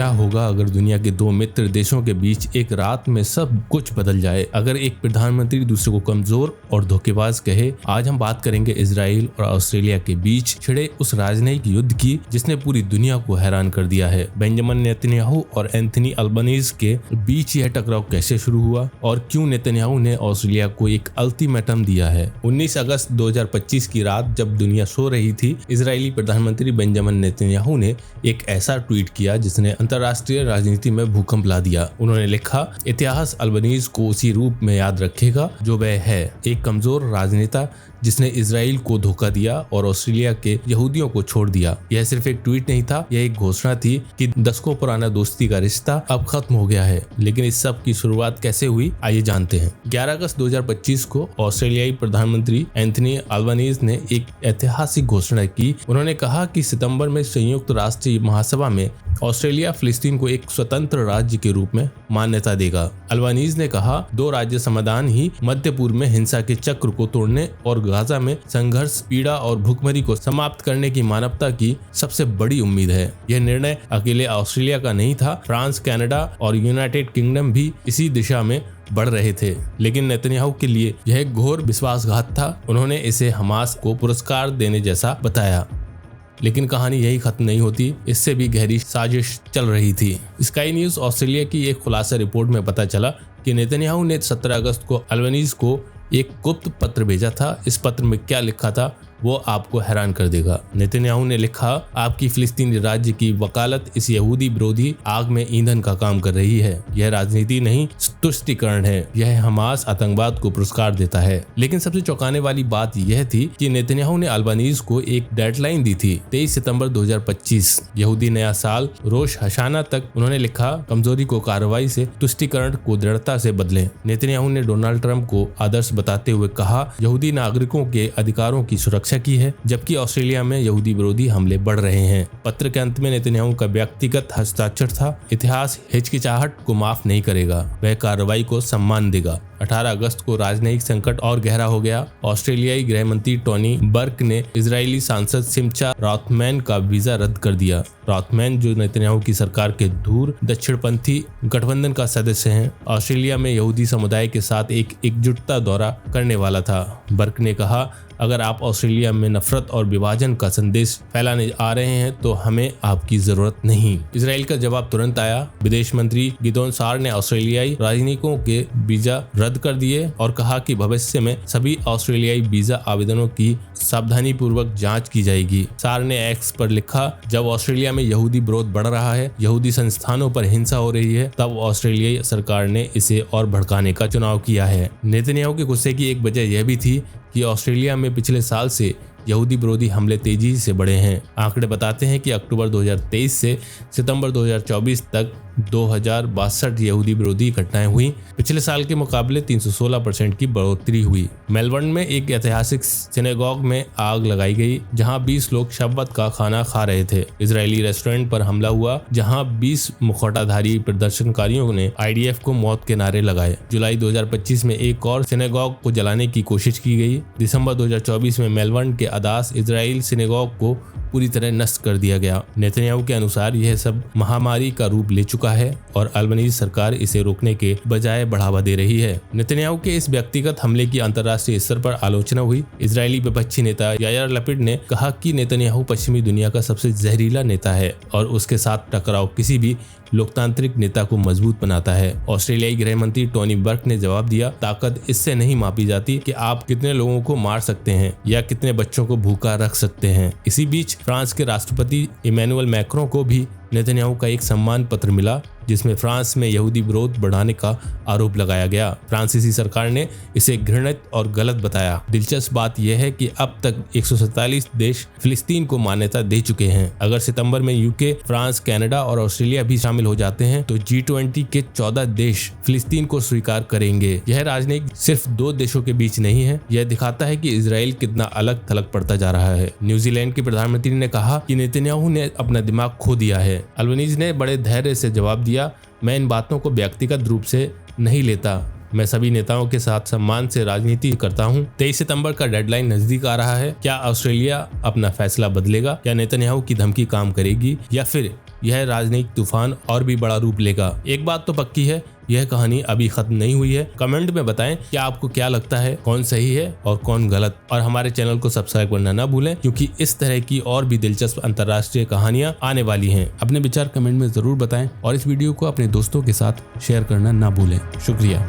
क्या होगा अगर दुनिया के दो मित्र देशों के बीच एक रात में सब कुछ बदल जाए, अगर एक प्रधानमंत्री दूसरे को कमजोर और धोखेबाज कहे। आज हम बात करेंगे इजराइल और ऑस्ट्रेलिया के बीच छिड़े उस राजनयिक युद्ध की जिसने पूरी दुनिया को हैरान कर दिया है। बेंजामिन नेतन्याहू और एंथनी अल्बनीज के बीच यह टकराव कैसे शुरू हुआ और क्यों नेतन्याहू ने ऑस्ट्रेलिया को एक अल्टीमेटम दिया है। 19 अगस्त 2025 की रात जब दुनिया सो रही थी, इजरायली प्रधानमंत्री बेंजामिन नेतन्याहू ने एक ऐसा ट्वीट किया जिसने अंतर्राष्ट्रीय राजनीति में भूकंप ला दिया। उन्होंने लिखा, इतिहास अल्बनीज को उसी रूप में याद रखेगा जो वह है, एक कमजोर राजनेता जिसने इजराइल को धोखा दिया और ऑस्ट्रेलिया के यहूदियों को छोड़ दिया। यह सिर्फ एक ट्वीट नहीं था, यह एक घोषणा थी कि दशकों पुराना दोस्ती का रिश्ता अब खत्म हो गया है। लेकिन इस सब की शुरुआत कैसे हुई, आइए जानते हैं। 11 अगस्त 2025 को ऑस्ट्रेलियाई प्रधानमंत्री एंथनी अल्बनीज ने एक ऐतिहासिक घोषणा की। उन्होंने कहा कि सितंबर में संयुक्त राष्ट्र महासभा में ऑस्ट्रेलिया फिलिस्तीन को एक स्वतंत्र राज्य के रूप में मान्यता देगा। अल्बनीज ने कहा, दो राज्य समाधान ही मध्य पूर्व में हिंसा के चक्र को तोड़ने और गाजा में संघर्ष, पीड़ा और भूखमरी को समाप्त करने की मानवता की सबसे बड़ी उम्मीद है। यह निर्णय अकेले ऑस्ट्रेलिया का नहीं था, फ्रांस, कनाडा और यूनाइटेड किंगडम भी इसी दिशा में बढ़ रहे थे। लेकिन नेतन्याहू के लिए यह घोर विश्वासघात था। उन्होंने इसे हमास को पुरस्कार देने जैसा बताया। लेकिन कहानी यही खत्म नहीं होती, इससे भी गहरी साजिश चल रही थी। स्काई न्यूज ऑस्ट्रेलिया की एक खुलासा रिपोर्ट में पता चला कि नेतन्याहू ने 17 अगस्त को अल्बनीज को एक गुप्त पत्र भेजा था। इस पत्र में क्या लिखा था वो आपको हैरान कर देगा। नेतन्याहू ने लिखा, आपकी फिलिस्तीनी राज्य की वकालत इस यहूदी विरोधी आग में ईंधन का काम कर रही है। यह राजनीति नहीं, तुष्टीकरण है। यह हमास आतंकवाद को पुरस्कार देता है। लेकिन सबसे चौंकाने वाली बात यह थी कि नेतन्याहू ने अल्बनीज को एक डेडलाइन दी थी, 23 सितंबर 2025, यहूदी नया साल, रोश हशाना तक। उन्होंने लिखा, कमजोरी को कार्रवाई से, तुष्टीकरण को दृढ़ता से बदलें। नेतन्याहू ने डोनाल्ड ट्रंप को आदर्श बताते हुए कहा, यहूदी नागरिकों के अधिकारों की सुरक्षा की है, जबकि ऑस्ट्रेलिया में यहूदी विरोधी हमले बढ़ रहे हैं। पत्र के अंत में नेतन्याहू का व्यक्तिगत हस्ताक्षर था। इतिहास हिचकिचाहट को माफ नहीं करेगा, वह कार्रवाई को सम्मान देगा। 18 अगस्त को राजनयिक संकट और गहरा हो गया। ऑस्ट्रेलियाई गृह मंत्री टोनी बर्क ने इजरायली सांसद सिमचा रॉथमैन का वीजा रद्द कर दिया। रॉथमैन, जो नेतन्याहू की सरकार के दूर दक्षिणपंथी गठबंधन का सदस्य हैं, ऑस्ट्रेलिया में यहूदी समुदाय के साथ एक एकजुटता दौरा करने वाला था। बर्क ने कहा, अगर आप ऑस्ट्रेलिया में नफरत और विभाजन का संदेश फैलाने आ रहे हैं तो हमें आपकी जरूरत नहीं। इजराइल का जवाब तुरंत आया। विदेश मंत्री गिदोन सार ने ऑस्ट्रेलियाई राजनयिकों के वीजा रद्द कर दिए और कहा कि भविष्य में सभी ऑस्ट्रेलियाई वीजा आवेदनों की सावधानी पूर्वक जांच की जाएगी। सार ने एक्स पर लिखा, जब ऑस्ट्रेलिया में यहूदी विरोध बढ़ रहा है, यहूदी संस्थानों पर हिंसा हो रही है, तब ऑस्ट्रेलियाई सरकार ने इसे और भड़काने का चुनाव किया है। नेतन्याहू के गुस्से की एक वजह यह भी थी कि ऑस्ट्रेलिया में पिछले साल से यहूदी विरोधी हमले तेजी से बढ़े हैं। आंकड़े बताते हैं कि अक्टूबर 2023 से सितंबर 2024 तक 2062 यहूदी विरोधी घटनाएं हुई। पिछले साल के मुकाबले 316% की बढ़ोतरी हुई। मेलबर्न में एक ऐतिहासिक सिनेगॉग में आग लगाई गई, जहां 20 लोग शब्बत का खाना खा रहे थे। इजरायली रेस्टोरेंट पर हमला हुआ, जहां 20 मुखौटाधारी प्रदर्शनकारियों ने IDF को मौत के नारे लगाए। जुलाई 2025 में एक और सिनेगॉग को जलाने की कोशिश की गई। दिसंबर 2024 में मेलबर्न के अदास इजराइल सिनेगॉग को पूरी तरह नष्ट कर दिया गया। नेतन्याहू के अनुसार यह सब महामारी का रूप ले चुका है और अल्बनीज सरकार इसे रोकने के बजाय बढ़ावा दे रही है। नेतन्याहू के इस व्यक्तिगत हमले की अंतर्राष्ट्रीय स्तर पर आलोचना हुई। इजरायली विपक्षी नेता यायर लपिड ने कहा कि नेतन्याहू पश्चिमी दुनिया का सबसे जहरीला नेता है और उसके साथ टकराव किसी भी लोकतांत्रिक नेता को मजबूत बनाता है। ऑस्ट्रेलियाई गृह मंत्री टोनी बर्क ने जवाब दिया, ताकत इससे नहीं मापी जाती कि आप कितने लोगों को मार सकते हैं या कितने बच्चों को भूखा रख सकते हैं। इसी बीच फ्रांस के राष्ट्रपति इमैनुअल मैक्रों को भी नेतन्याहू का एक सम्मान पत्र मिला, जिसमें फ्रांस में यहूदी विरोध बढ़ाने का आरोप लगाया गया। फ्रांसीसी सरकार ने इसे घृणित और गलत बताया। दिलचस्प बात यह है कि अब तक 147 देश फिलिस्तीन को मान्यता दे चुके हैं। अगर सितंबर में यूके, फ्रांस, कनाडा और ऑस्ट्रेलिया भी शामिल हो जाते हैं तो G20 के 14 देश फिलिस्तीन को स्वीकार करेंगे। यह राजनीति सिर्फ दो देशों के बीच नहीं है, यह दिखाता है कि इजराइल कितना अलग थलग पड़ता जा रहा है। न्यूजीलैंड के प्रधानमंत्री ने कहा कि नेतन्याहू ने अपना दिमाग खो दिया है। अल्बनीज ने बड़े धैर्य से जवाब दिया, मैं इन बातों को व्यक्तिगत रूप से नहीं लेता, मैं सभी नेताओं के साथ सम्मान से राजनीति करता हूं। 23 सितंबर का डेडलाइन नजदीक आ रहा है। क्या ऑस्ट्रेलिया अपना फैसला बदलेगा? क्या नेतन्याहू की धमकी काम करेगी या फिर यह राजनीतिक तूफान और भी बड़ा रूप लेगा। एक बात तो पक्की है, यह कहानी अभी खत्म नहीं हुई है। कमेंट में बताएं कि आपको क्या लगता है, कौन सही है और कौन गलत। और हमारे चैनल को सब्सक्राइब करना ना भूलें, क्योंकि इस तरह की और भी दिलचस्प अंतर्राष्ट्रीय कहानियां आने वाली हैं। अपने विचार कमेंट में जरूर बताएं और इस वीडियो को अपने दोस्तों के साथ शेयर करना ना भूलें। शुक्रिया।